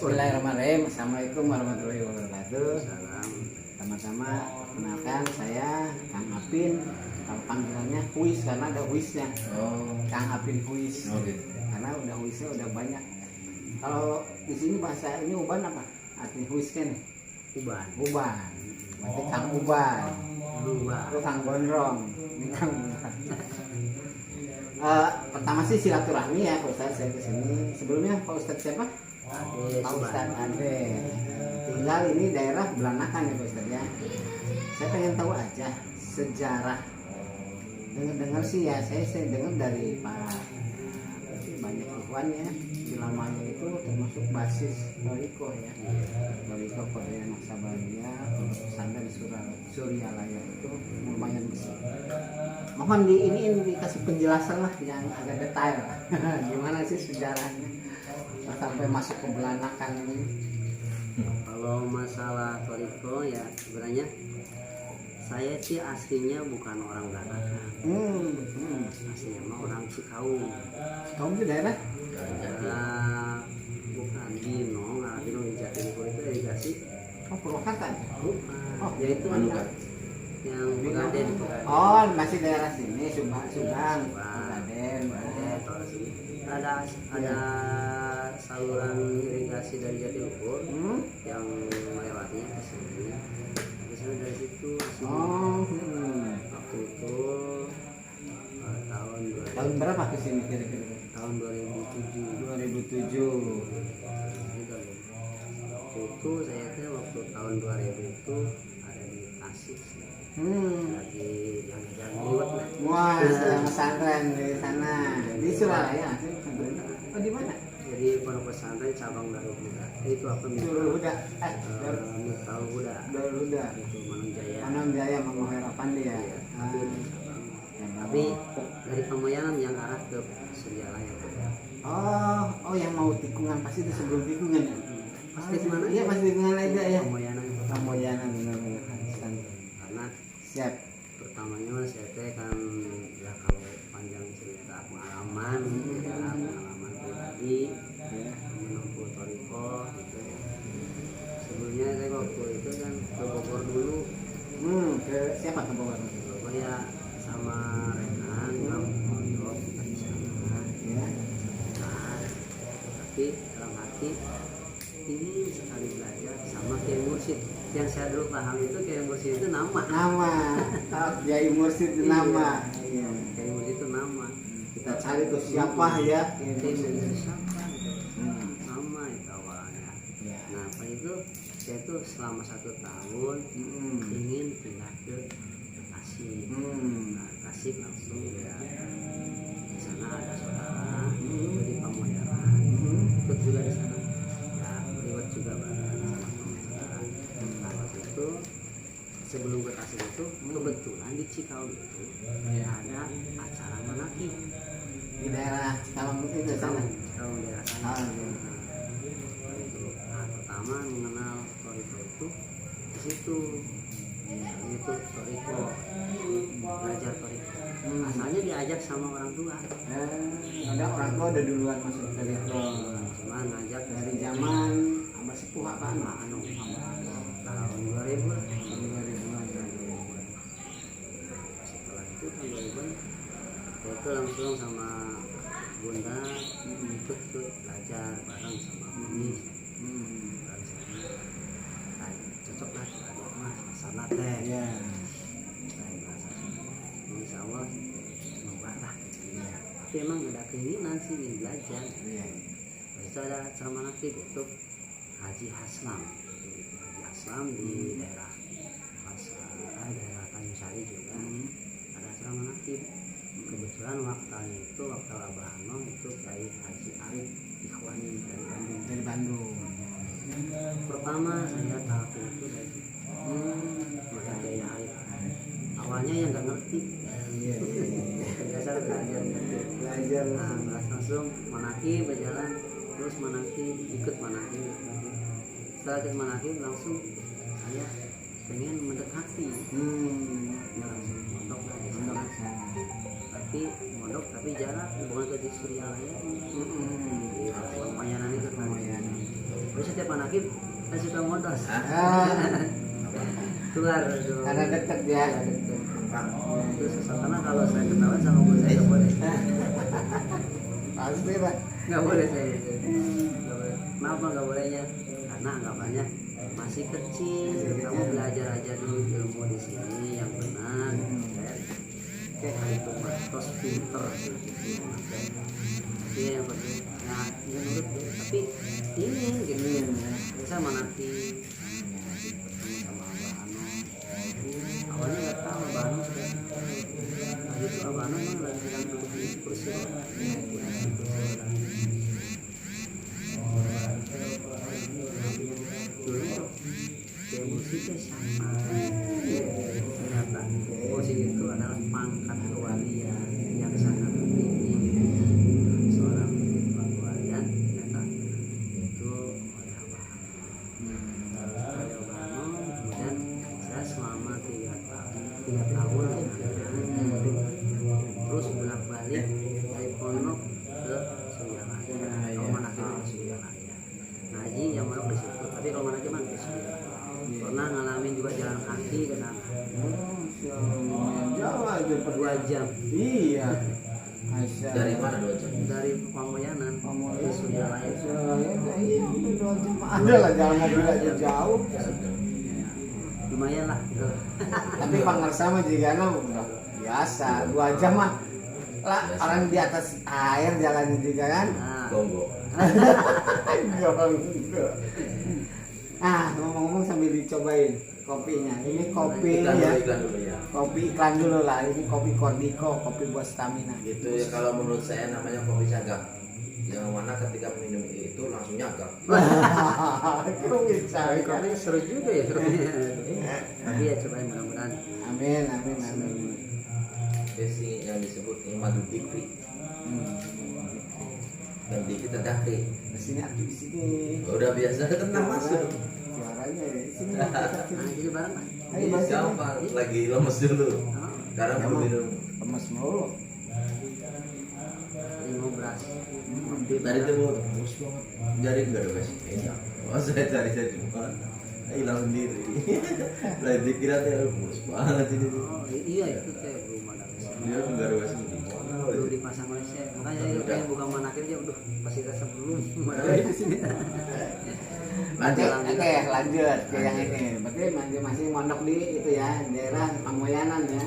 Bismillahirrahmanirrahim. Assalamualaikum warahmatullahi wabarakatuh. Salam. Sama-sama, kenalkan saya Kang Apin. Kalau panggilannya Huis karena ada Huisnya. Kang Apin Huis. Karena udah Huisnya udah banyak. Kalau di sini bahasa ini Uban apa? Artinya Huis kan? Uban. Uban. Berarti Kang Uban. Itu Kang Gondrong. Ini Kang Uban. Pertama sih silaturahmi ya Pak Ustadz, saya kesini. Sebelumnya Pak Ustadz siapa? Pak Ustadz Ade. Tinggal ini daerah Belanakan ya Pak Ustadz ya. Saya pengen tahu aja sejarah. Dengar sih ya, saya dengar dari Pak banyak ikhwan ya. Di lamanya itu termasuk basis Doriko ya. Doriko Korea Naksabandia, pesantren Suryalaya itu lumayan besar. Mohon dikasih penjelasan lah yang agak detail. Gimana sih sejarahnya sampai masuk ke Belanakan ini? Kalau masalah Toriko ya sebenarnya saya sih aslinya bukan orang Belanakan. Aslinya mah orang Cikaung. Kamu di daerah? Daerah bukan Dino di Jatimur itu irigasi. Oh, Purwakarta. Bukan. Oh, Yaitu yang Pegaden. Oh, masih daerah sini, Subang. Pegaden. Ada saluran irigasi dari Jatiluhur yang melewatinya ke sini. Misalnya dari situ waktu itu Tahun berapa ke sini kira-kira? tahun 2007. 2007. Waktu itu saya waktu tahun 2000 itu ada di Tasik sih. Lagi yang jalan liwat lah. Wah, pesantren di sana. Di Surabaya. Oh, di mana? Jadi pondok pesantren cabang Darul Huda. Itu apa nih? Darul Huda. Darul Huda. Darul Huda. Itu Manunjaya. Manunjaya Mangunjaya Pandi ya. Tapi dari Pemayanan yang arah ke Suryalaya. Oh yang mau tikungan pasti itu sebelum tikungan ya? Pasti mana? Iya pasti tikungan aja ya. Pemayanan. Pemayanan benar-benar. Karena siap. Pertamanya mas saya kan ya kalau panjang cerita pengalaman pribadi menempuh Toriko gitu. Sebelumnya saya waktu itu kan ke Bogor dulu. Ke siapa ke Bogor? Bogor ya sama Renan, Pondok di sana. Ya. Tapi dalam hati ingin sekali belajar sama Kiai Mursyid. Yang saya dulu paham itu Kiai Mursyid itu nama. Kiai Mursyid itu nama. Iya. Kiai Mursyid itu nama. Kita cari tuh siapa ya? Kiai Mursyid itu siapa? Nama itu awalnya. Nah apa itu saya tuh selama 1 tahun ingin pindah ke Tasik. Nah Tasik langsung ya di sana ada saudara itu di Pamoyanan ikut juga di sana ya lewat juga bareng sama saudara. Nah waktu itu sebelum ke Tasik itu kebetulan di Cikaung itu ada acara manakib Di daerah Cikaung itu sana. Cikaung daerah sana. Nah pertama mengenal Toriko itu di situ. Itu Toriko, belajar Toriko. Asalnya diajak sama orang tua. Ada orang tua udah duluan masuk Toriko. Cuma ngajak Dari zaman Abah Sepuh apaan? tahun 2000 lah. 2000-an. Setelah itu tahun 2000 saya itu langsung sama Bunda ikut belajar bareng sama Mami. Cocok lah adik mas masalah teh ya insya Allah semoga lah tapi emang ada keinginan sih ingin belajar itu ada acara manakib itu Haji Haslam di daerah Tanjung Sari juga ada acara manakib kebetulan waktunya itu waktu Abah Ano itu Kiai Haji Arif Ikhwani dari Bandung. Pertama saya tahu itu dari Kiai Arif. Awalnya yang nggak ngerti. Biasa belajar. Nah, langsung manaki berjalan terus manaki ikut manaki. Setelah ikut manaki langsung saya pengen mendekati. Langsung mondok tapi jarak bukan ke di Suryalaya. Di Pemayanan itu kan. Terus setiap manakib kan suka motos. Keluar tuh. Karena deket ya. Terus karena kalau saya ketahuan sama bos saya nggak boleh. Pasti Pak. Nggak boleh saya. Nggak boleh. Kenapa nggak bolehnya? Karena anggapannya masih kecil, kamu belajar aja dulu ilmu di sini yang benar. Kayak itu tos pinter gitu. Tapi yang penting ya nurut ya. Tapi ini gini bisa manati sama Abah Ano. Awalnya nggak tahu Abah Ano sudah. Tadi itu Abah Ano memang lagi sedang duduk di kursi roda. Dulu musik siapa? Ternyata musik itu adalah pangkat kewalian yang sangat tinggi. Seorang kewalian ternyata itu oleh Abah Ano. Kemudian saya selama 3 tahun terus bolak-balik dari pondok ke Suryalaya. Kalau manakib ke Suryalaya. Ngaji yang mana di situ, tapi kalau manakib mah ke Suryalaya. Pernah ngalamin juga jalan kaki ke sana. Jauh aja 2 jam. Iya. Dari mana 2 jam? Dari Pamoyanan ke Suryalaya. Iya, 2 jam. Ada lah jalan mobil aja jauh. Lumayan lah gitu. Tapi pangarsa mah juga udah biasa. 2 jam mah lah orang di atas air jalannya juga kan. Nah, Gonggo. Ah, ngomong-ngomong sambil dicobain kopinya. Ini kopi Iklan ya. dulu ya. Kopi iklan dulu lah. Ini kopi Kordiko, kopi buat stamina. Gitu ya, kalau menurut saya namanya kopi cagak. Yang mana ketika minum itu langsung nyagak. Kok bisa? kopi seru juga ya. Tapi ya cobain mudah-mudahan. Amin, amin, amin. Desi yang disebut madu dikri. Dan dikri terdakri. Di sini aku di sini. Udah biasa tenang masuk. Suaranya ya. Di sini. Nah, jadi bareng Pak. Ayo Ini masuk. siapa? Lagi lemes dulu. Oh, Sekarang belum minum. Lemes mulu. jadi mau beras. Tadi itu bagus banget. Jadi enggak ada kasih. Oh saya cari cuma hilang sendiri. Lah dikira teh bagus banget ini. Oh iya itu teh belum ada rasa. Dia enggak ada kasih. Belum dipasang Malaysia. Makanya itu kayak bukan manakib dia udah pasti rasa belum ada di sini. Nanti oke lanjut ke yang ini. Berarti masih mondok di itu ya daerah Pamoyanan ya.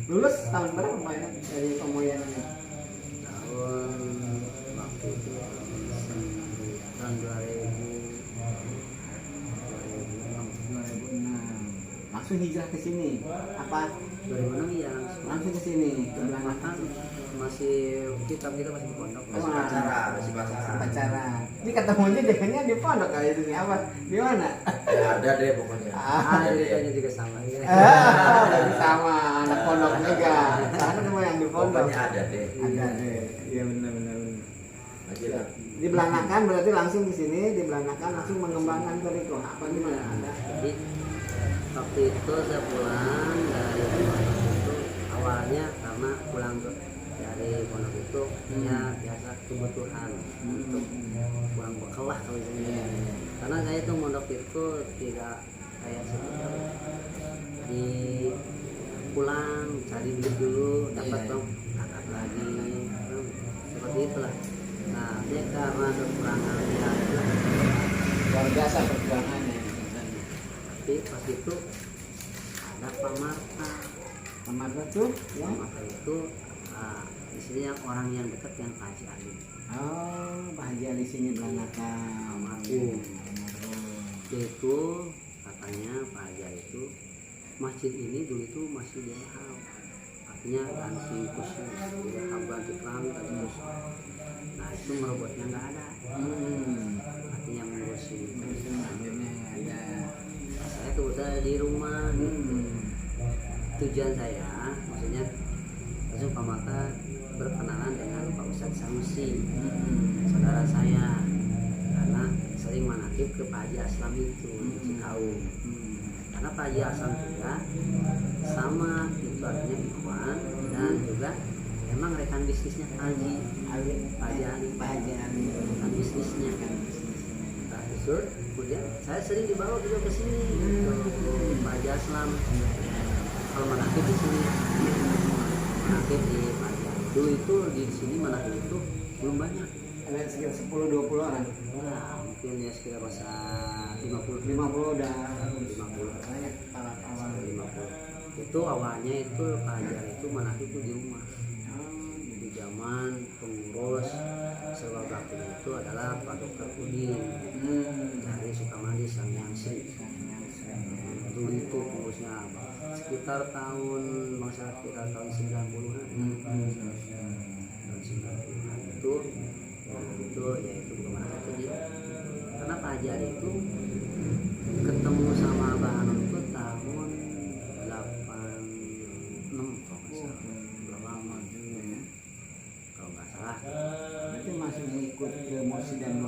Lulus tahun berapa Pak ya dari Pamoyanan ya? Tahun waktu itu tahun 2006. Langsung hijrah ke sini. Apa? 2006 ya Langsung ke sini. Ke kan belakang masih kita masih di pondok. Masih pacaran, masih pacaran. pacaran. Ini ketemunya jangannya di pondok kali ini apa? Di mana? Ya, ada deh pokoknya. Ada deh. Ceritanya juga sama ya. Berarti sama anak pondok juga. Sekarang ketemu yang di pondok. Pokoknya ada deh. Ada deh. Iya benar. Aja lah. Di Belanakan berarti langsung di sini di Belanakan langsung mengembangkan Kordiko. Apa gimana Anda? Jadi waktu itu saya pulang dari pondok itu awalnya karena pulang dari pondok itu ya biasa kebutuhan untuk pulang bekal lah kalau gitu. Karena saya itu mondok itu tidak kayak seperti di pulang cari duit dulu dapat dong angkat lagi seperti itulah. Nah dia karena kekurangan ya Luar biasa perjuangannya. tapi pas itu ada Pak Marta. Kemarin tuh ya. Pak Marta itu istilahnya orang yang dekat dengan Pak Haji Ali. Oh, bahagia di sini Belanakan. Dia itu katanya Pak Haji Ali itu masjid ini dulu itu masih direhab, artinya ganti khusus direhab ganti keramik ganti khusus. Nah itu merobotnya nggak ada, artinya mengurusi. Akhirnya ada. Saya kebetulan di rumah. Tujuan saya maksudnya langsung Pak Marta berkenalan dengan Pak Ustadz Sanusi, saudara saya, karena sering manakib ke Pak Haji Aslam itu di Cikaung. Karena Pak Haji Aslam juga sama itu artinya ikhwan dan juga emang rekan bisnisnya Pak Haji Ali, Pak Haji Ali. rekan bisnisnya kan. Justru kemudian saya sering dibawa juga ke sini ke Pak Jaslam kalau manakib di sini, manakib di Pak Jaslam. Dulu itu di sini manakib itu belum banyak. Ada sekitar 10-20 orang. Nah, mungkin ya sekitar masa 50 udah 50 banyak awal. 50. Itu awalnya itu Pak Hajar itu manakib itu di rumah. Di zaman pengurus Sewa Bakti itu adalah Pak Dr. Udin dari Sukamandi Sang Yangsi. Dulu itu pengurusnya sekitar tahun sekitar tahun 90-an. Tahun 90-an itu yaitu kemana itu dia. Karena Pak Hajar itu ketemu sama Abah Anom itu tahun 86 kalau nggak salah. Belum lama juga ya. Kalau nggak salah. Berarti masih mengikut ke Mursidan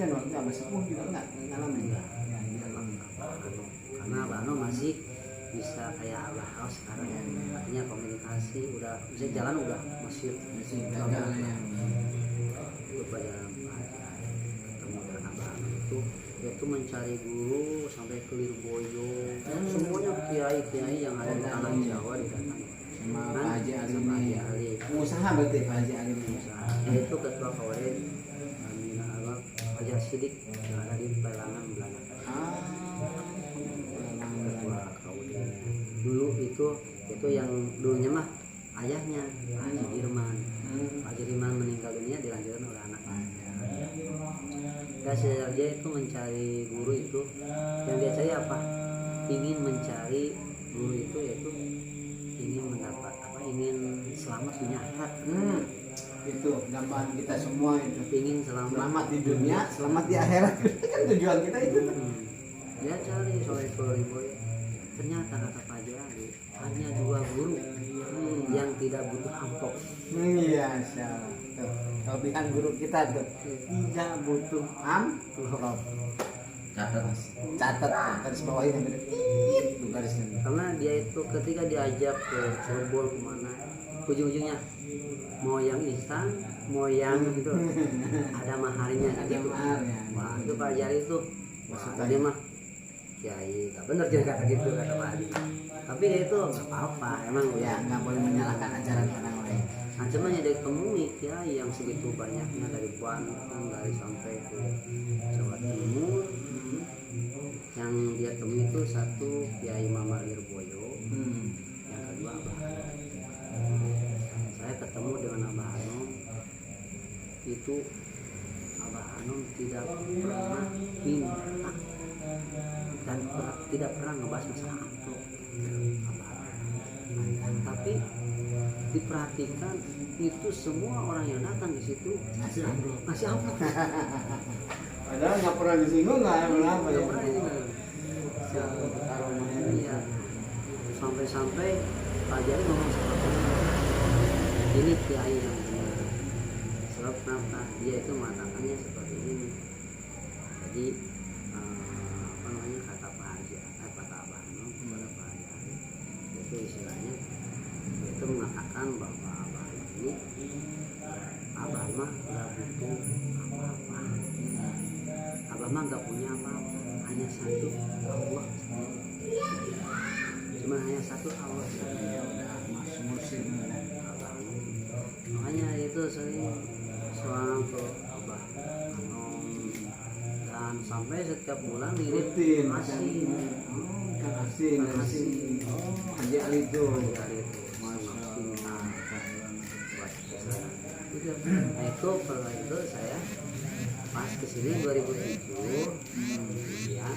waktu Abah Sepuh juga nggak ngalamin ya? Karena Abah Anom masih bisa kayak Abah Haus sekarang ya. Artinya komunikasi udah bisa jalan udah masih gagal ya. Itu pelajaran pelajar ketemu dengan Abah Anom itu mencari guru sampai ke Lirboyo, semuanya kiai-kiai yang ada di tanah Jawa didatangi Sama Pak Haji Ali sama ini. Haji Ali. Pengusaha berarti Pak Haji Ali ini. Yaitu ketua Kawarin Amina Alwak Hajar Sidik yang ada di Pelangan Belanda. Ketua Kawarin dulu itu yang dulunya mah ayahnya Pak Haji Dirman. Pak Haji Dirman meninggal dunia dilanjutkan oleh anaknya. Dan dia itu mencari guru itu yang dia cari apa? Ingin mencari guru itu yaitu ingin mendapat apa? Ingin selamat dunia akhirat. Itu gambaran kita semua itu. Ingin Selamat di dunia, selamat di akhirat. Kan tujuan kita itu. Dia cari sore Lirboyo. Ternyata kata Pak Haji hanya 2 guru yang tidak butuh amplop. Iya, salah. Tuh, kelebihan guru kita tuh tidak butuh amplop. Catat garis bawah ini tuh garisnya. Karena dia itu ketika diajak ke Cirebon kemana, ujung-ujungnya mau yang instan, mau yang itu ada maharnya gitu. Wah itu Pak Haji itu, wah dia mah kiai, tak bener dia kata gitu kata Pak Haji. Tapi dia itu nggak apa-apa, emang Ya nggak boleh menyalahkan ajaran orang lain. Nah cuman ya dia temui kiai yang segitu banyaknya dari Banten dari sampai ke Jawa Timur. Yang dia temui itu satu Kiai Mama Lirboyo, yang kedua Abah Anom. Saya ketemu dengan Abah Anom itu Abah Anom tidak pernah minta dan tidak pernah ngebahas masalah amplop Abah Anom. Tapi diperhatikan itu semua orang yang datang di situ ngasih amplop. Padahal nggak pernah disinggung nggak apa ya. Nggak pernah ini. Iya. Sampai-sampai Pak Haji ngomong seperti ini kiai yang benar. Sebab kenapa dia itu mengatakannya seperti ini. Jadi apa namanya kata Pak Haji, kata Abah Anom kepada Pak Haji itu istilahnya itu mengatakan bahwa Abah ini Abah mah nggak butuh apa-apa. Abah mah nggak punya apa-apa, hanya satu Allah. Cuma hanya satu Allah. Makanya itu sering seorang ke Abah Anom dan sampai setiap bulan Rutin. masih Nasi. Haji Ali itu. Nah itu kalau itu saya pas kesini 2007 kemudian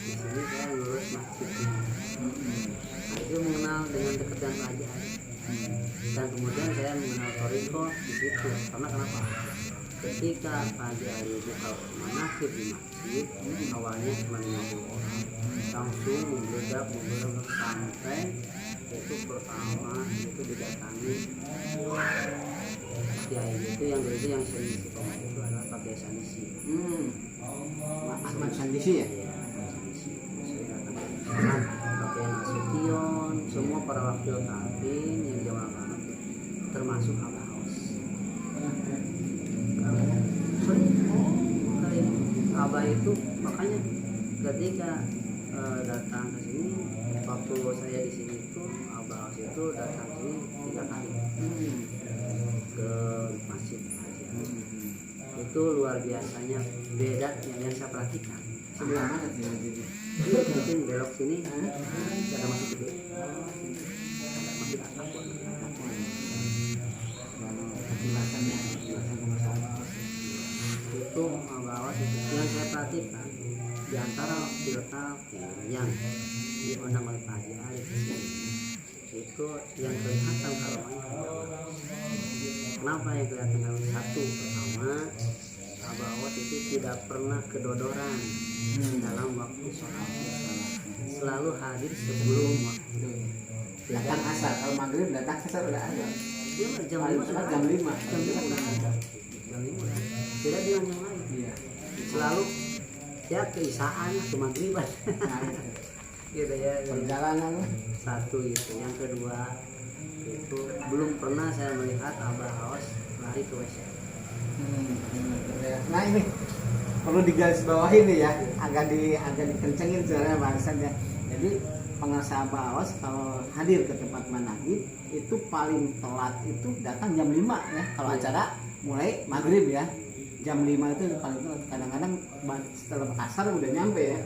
di sini saya ngurus masjidnya. Nah itu mengenal dengan dekat dengan Pak Haji dan kemudian saya mengenal Toriko di situ. Karena kenapa? Ketika Pak Haji Ali buka manakib di masjid, awalnya cuma 50 orang, langsung membludak sampai itu pertama itu didatangi kiai itu yang dulu yang sering istiqomah itu adalah Pak Kiai Sanisi. Ahmad Sandisi ya. Pak Kiai Nasution, semua para wakil tampin yang jamaah banget termasuk Abah Haus. Abah itu ketika datang ke sini, waktu saya di sini itu Abah Aus itu datang ke sini 3 kali ke masjid Haji Ali. Itu luar biasanya beda yang saya perhatikan. Sebelah mana sih jadi? Ini mungkin belok sini ada masjid gede, ada masjid At-Taqwa. Penjelasannya Itu Abah Aus itu yang saya perhatikan di antara filter yang diundang oleh Pak Haji Ali ke sini, itu yang kelihatan aromanya. Kenapa yang kelihatan aromanya? Satu, pertama Abah Aus itu tidak pernah kedodoran dalam waktu sholat, selalu hadir sebelum waktu. datang asar, kalau maghrib datang asar udah ada. Dia jam 5 sudah Jam 5. jam 5 sudah ada. Jam 5 beda dengan yang lain. Iya. Selalu ya keisaan ke maghriban. Gitu ya. Perjalanan Satu itu, yang kedua itu belum pernah saya melihat Abah Aus lari ke WC. Nah ini perlu digarisbawahi nih ya, agak dikencengin sebenarnya bahasannya. Jadi pengusaha Abah Aus kalau hadir ke tempat manahib itu paling telat itu datang jam 5 ya. Kalau acara mulai maghrib ya, jam 5 itu paling telat. Kadang-kadang setelah asar udah nyampe ya.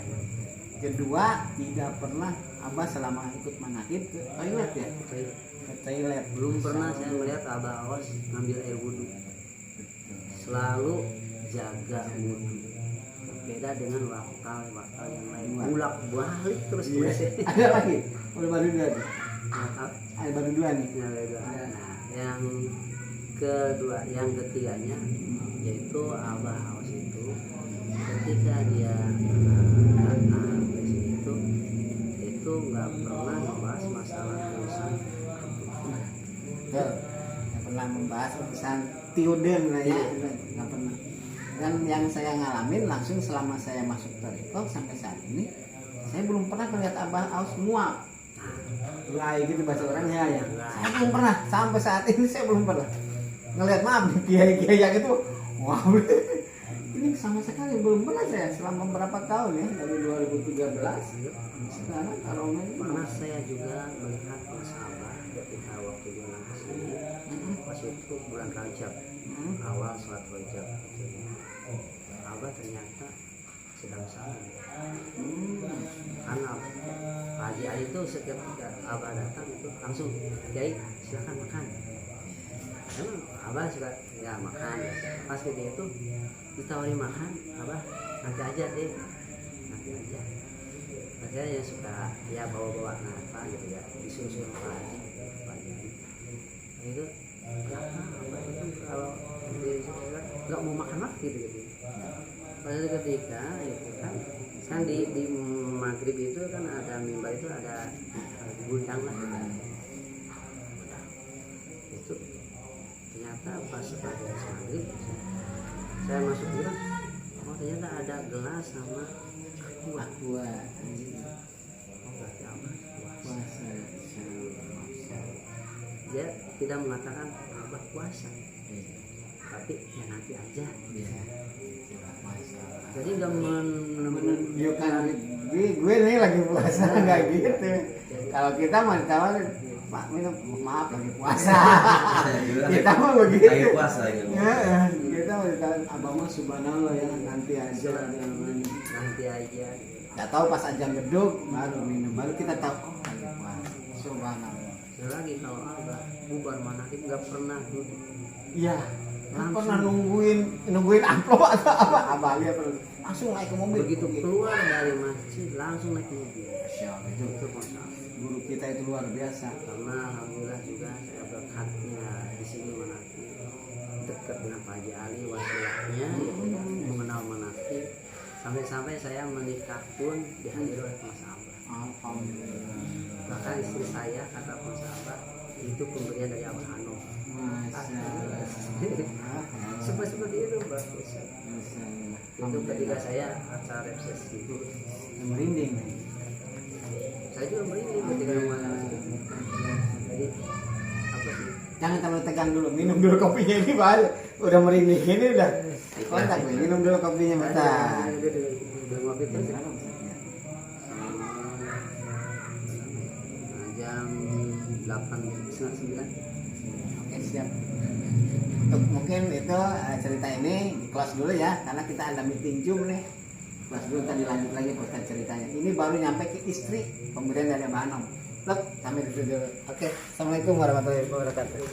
Kedua, tidak pernah Abah selama ikut manahib ke toilet ya, ke toilet. Belum pernah saya melihat Abah Aus ngambil air wudhu. Selalu jaga wudhu. Beda dengan wakal yang lain, bulak balik terus ke WC. Ada lagi, udah baru 2 nih. Nah, Ada baru 2 nih. yang kedua, yang ketiganya yaitu Abah Aus itu ketika dia datang ke sini itu nggak pernah membahas masalah urusan Betul. Nggak pernah membahas urusan tiuden lah ya, nggak pernah. Dan yang saya ngalamin langsung selama saya masuk Toriko sampai saat ini, saya belum pernah melihat Abah Aus muak. Mulai gitu bahasa orangnya ya. Saya belum pernah sampai saat ini, saya belum pernah ngelihat, maaf kiai-kiai yang itu. Wow. Ini sama sekali belum pernah saya selama beberapa tahun ya, dari 2013 sekarang aromanya pernah saya juga melihat Mas Abah ketika waktu dia ke sini pas itu bulan Rajab awal sholat Rajab Abah ternyata sedang salam karena Pak Haji Ali itu setiap Abah datang itu langsung Kiai silakan makan. Emang Abah suka ya makan, pas gitu itu ditawari makan, Abah nanti aja deh, nanti aja. Saya yang suka ya bawa-bawa apa gitu ya, disuruh pagi. Itu kenapa Abah itu kalau nggak mau makan gitu. Pada ketika itu kan di maghrib itu kan ada mimbar itu ada gudang lah itu ternyata pas pada maghrib saya masuk bilang oh ternyata ada gelas sama aqua. Berarti apa? Puasa. Dia tidak mengatakan Abah puasa, tapi ya nanti aja. Jadi nggak menunjukkan gue nih lagi puasa nggak gitu. Kalau kita mau ditawarin, Pak minum, maaf lagi puasa. Kita mau begitu. Lagi puasa gitu. Ya, kita mau ditawarin, Abah mah subhanallah ya nanti aja. Nanti aja. Nggak tahu pas ajan beduk baru minum, baru kita tahu oh lagi puasa. Subhanallah. Lagi kalau Abah bubar manahib nggak pernah duduk. Iya. Nggak pernah nungguin amplop atau apa, abahnya langsung naik ke mobil. Begitu keluar dari masjid langsung naik ke mobil. Masya Allah, itu guru kita itu luar biasa. Karena alhamdulillah juga saya berkatnya di sini manahib dekat dengan Pak Haji Ali wasiatnya, mengenal manahib sampai saya menikah pun dihadiri oleh Mas Abah. Alhamdulillah. Bahkan istri saya kata Mas Abah itu pemberian dari Abah Hanum. Seperti itu Mbak. Itu ketika saya acara resepsi itu merinding. Saya juga merinding ketika jadi apa sih? Jangan terlalu tegang dulu, minum dulu kopinya ini baru udah merinding ini udah kontak nih, minum dulu kopinya bentar. maghrib terus ya? Berapa Ustaz? Ya. Jam 8:30 9. Oke, siap. Untuk mungkin itu cerita ini di kelas dulu ya, karena kita ada meeting Zoom nih. Kelas dulu tadi lanjut lagi Pak Ustaz ceritanya. Ini baru nyampe ke istri, kemudian dari Mbak Anom. Sampai di situ dulu. Oke, assalamualaikum warahmatullahi wabarakatuh.